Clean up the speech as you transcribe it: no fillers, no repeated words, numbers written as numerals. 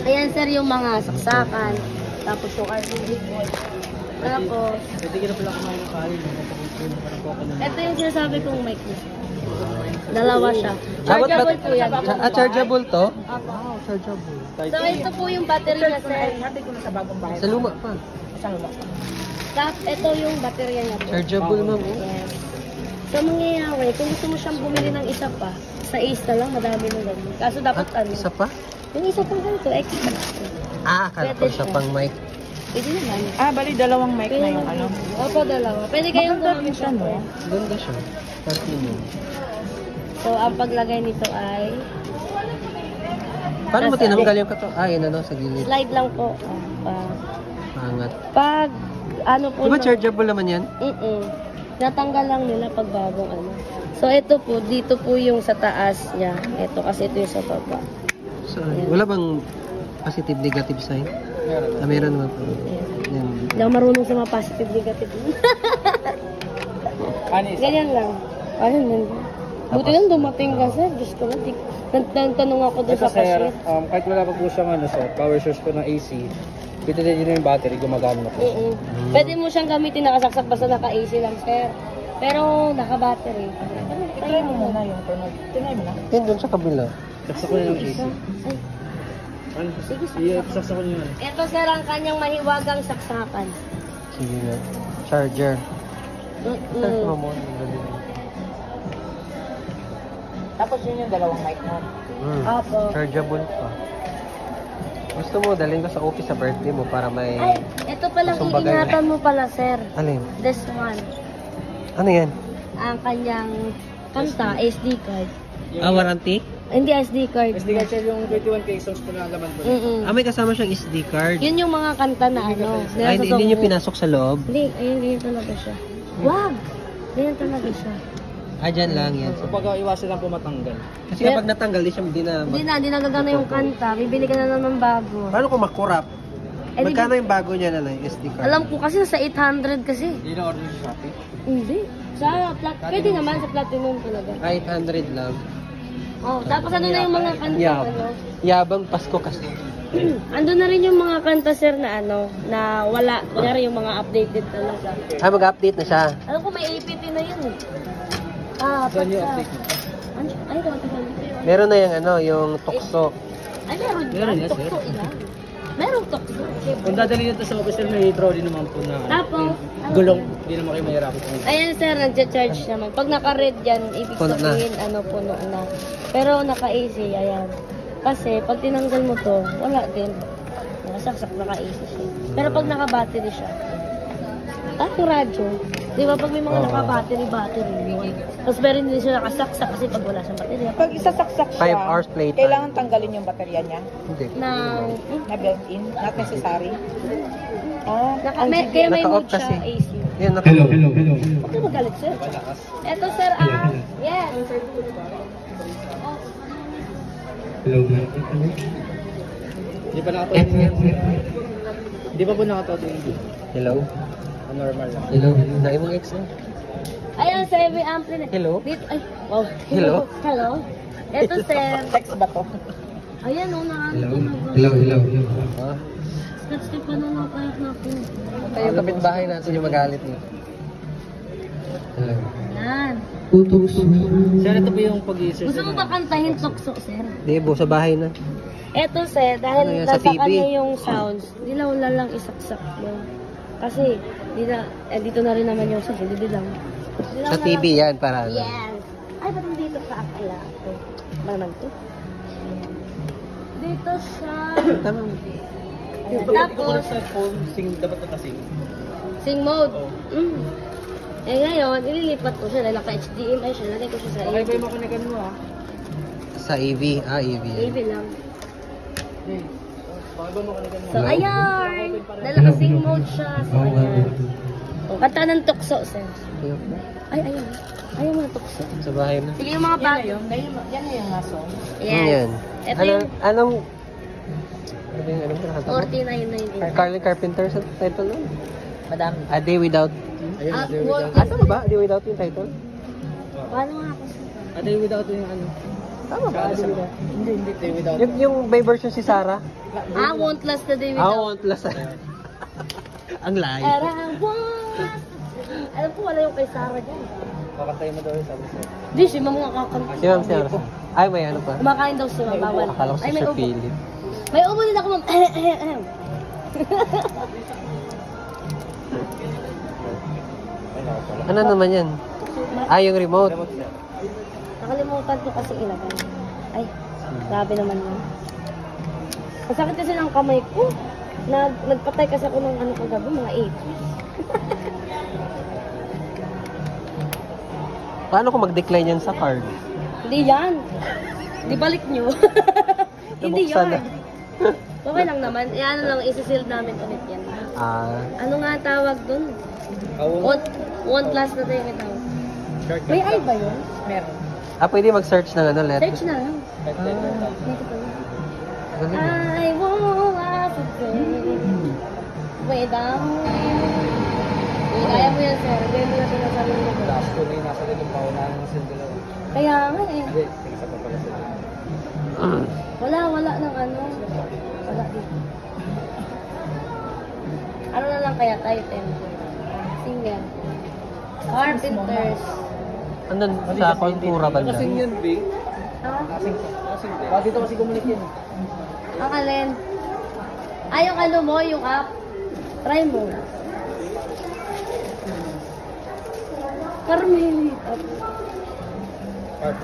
Ayan sir yung mga saksakan. Tapos yung RCD board. Tapos, Pwede na pala kumain ng kain. ito yung sinasabi kong mic niya. Dalawa siya. Chargeable po yan. Chargeable to? Apo. Chargeable. So ito po yung battery niya sir. Hati ko na sa bagong bahay. Sa luma pa. Isang luma. Tapos ito yung battery niya po. Chargeable ma'am. Yes. So mangyayari, kung gusto mo siyang bumili ng isa pa, sa Ace na lang, madami mo lang. Kaso dapat ano? Isa pa? Yung isa pang ganito, extra. Akala ko siya pang mic. Pwede naman. Bali dalawang mic na yung ano. Opo, dalawa. Pwede kayong gumamit siya, no? Ganda siya. Platinum. So, ang paglagay nito ay Paano mo tinanggal yung kato? Yun ano, sa gilid. slide lang po. Pangat. Pag, ano po, Diba chargeable naman yan? natanggal lang nila pag bagong ano. So, ito po, dito po yung sa taas niya. Ito, kasi ito yung sa baba. So, wala bang positive, negative sign? Meron naman po. Yan. Hindi ako marunong sa mga positive, negative. Ganyan lang. Ayun, lang. Buti lang dumating ka, sir. Diyos ko na. Nagtanong ako doon Ito sa sir, cashier. kahit wala pa po siyang ano sir, power source po ng AC, pituloy din yung battery, gumagana na po. Pwede mo siyang gamitin nakasaksak basta naka-AC lang, sir. Pero naka-battery. Try mo muna yung tunog. Tinay mo na. Yan doon sa kabila. Saksak ko na yung AC. Ay, Ano? Sige, saksak ko na yun. ito sir ang kanyang mahiwagang saksakan. Sige na. Charger. Saan mo mo? Tapos yun yung dalawang mic mo. Apo. Chargeable pa. Gusto mo, dalhin ko sa office sa birthday mo para may... Ay, ito palang Gustong bagay. iingatan mo pala, sir. Alin? This one. Ano yan? Ang kanyang kanta, SD card. Warranty? Hindi SD card. SD card sir, yung 21 pesos po na laman po. May kasama siyang SD card. Yun yung mga kanta na ano. Ay, hindi niyo pinasok sa loob? Hindi, ayun, ganyan talaga siya. Wag! Ganyan talaga siya. Dyan lang yan. So pag iwasan lang po matanggal. Kasi kapag natanggal, di na... Hindi nagagana yung kanta. Bibili ka na naman bago. Paano kung makurap? Eh, Magkano yung bago niya na SD card? Alam ko kasi sa 800 kasi. Hindi na order sa Shopee. Hindi. Sa pwede naman sa platinum talaga. 800 lang. Oh, tapos ano na yung mga kanta ano? Yabang Pasko kasi. Ando na rin yung mga kanta sir na ano, na wala. Kunyari yung mga updated talaga. Mag-update na siya. Alam ko may APT na yun eh. Saan yung pagka- update mo? Ay, ito. Meron na yung ano, yung tukso. Ay, meron Meron yan. yan, Tukso sir. ilan? Meron tukso. Kung dadali nito sa officer, may trolley naman po na Tapos, gulong. Hindi naman kayo mahirapan po. ayan sir, nagcha-charge naman. Pag naka-red yan, ibig Puno na. sabihin, ano, puno na. Pero naka-AC, ayan. Kasi, pag tinanggal mo to, wala din. Nakasaksak, naka-AC siya. Pero pag naka-battery siya, yung radyo. Di ba, pag may mga naka-battery, tapos meron din siya nakasaksak kasi pag wala siyang battery. Pag isasaksak 5 siya, hours playtime. kailangan tanggalin yung baterya niya Hindi. na built-in, not necessary. Kaya may Naka-off mode siya, kasi. AC. Yan, Hello. Huwag ka magalit, sir. Eto, sir, yes. Hello. Hindi pa nakatawa Hindi pa po nakatawa yung Hello? normal lang. Hello? Nain mong ex na? Ayan, sir, may ampli na. Hello? Dito, ay, wow. Hello? Hello? Eto, sir. Text ba to? Ayan, nakano ko Hello. Ah, Scotch tape pa na nakapayat na ako. yung kapitbahay natin yung magalit niyo. Hello? Yan. Sir, ito po yung pag-i-search. Gusto mo ba kantahin tukso, sir? Di, sa bahay na. Eto, sir, Ano dahil yan, sa nasa TV? kanya yung sounds, di na wala lang isaksak yun. Kasi, dito na rin naman yung sounds, hindi lang. Di lang Sa na TV lang- yan, para ano. Yes. Ay, ba't dito sa akala ako? Ba naman to? Dito siya. Tama. Ayan. Tapos, sa phone, dapat natasing. sing mode. Eh ngayon, ililipat ko siya dahil naka-HDMI siya. Nalagay ko siya sa Okay AV. ba yung makonikan mo Sa AV. AV. AV lang. Baka ba makonikan mo? So, ayan! Dahil naka-sing mode siya. So, ayan. O, kanta ng tukso, sir. Ay, ayun. Ayaw mo ng tukso. Sa bahay na. Sige, yung mga bago. Yan na yung song. Ano Yes. yan? Ito yung Anong... Ano ba yung nakakatawa? 49.98. Carly Carpenter sa title nun? Madami. A Day Without... Ayun, Ah, A Day work. Without. Asa ba? A Day Without yung title? Paano nga ako? A Day Without yung ano. Tama ba? Hindi, without. Yung may version si Sarah? Won't last the day Ah, without. want last. Ang layo. Era, won't. Alam ko wala yung kay Sarah dyan. Kakantay mo daw yung sabi sir. Di, si Ma'am nga kakanta. Si Ma'am Sarah. Ay, may ano pa. Kumakain daw si Ma'am, bawal. Akala ko si Ay, may Sir ubo. Philip. May ubo din ako, Ma'am. Ay, nako pala. Ano naman yan? Ah, yung remote. Remote sir. Nakalimutan ko kasi ilagay. Ay, grabe naman yun. Masakit kasi ng kamay ko. Nagpatay kasi ako ng ano kagabi, mga 8. Paano kung mag-decline yan sa card? Hindi yan. Di balik nyo. Hindi Nabuksan yan. Okay lang naman. Eh, ano lang, isi-sealed namin ulit yan. Ah, Ano nga tawag dun? Won't last na tayo ito. Shortcut May ay lang. ba yun? Meron. pwede mag-search ng ano, letter. Search na lang. Shortcut lang. Dito pa yun. Galing. I won't last a day without you. Kaya mo yan, sir. Kaya mo yan sinasabi mo. Last ko na yung nasa ganun pa. Wala nang sindalo. Kaya nga eh. Hindi, pinasa pa pala sila. Wala ng ano. Wala dito. Ano na lang kaya title? Singer. Carpenters. Andun sa kultura banda. Kasing yun, B. Ah, Kasing. Bakit dito kasi kumulit yun? ang alin? Ay, yung ano mo, yung app. Try mo. Carmelita. Part.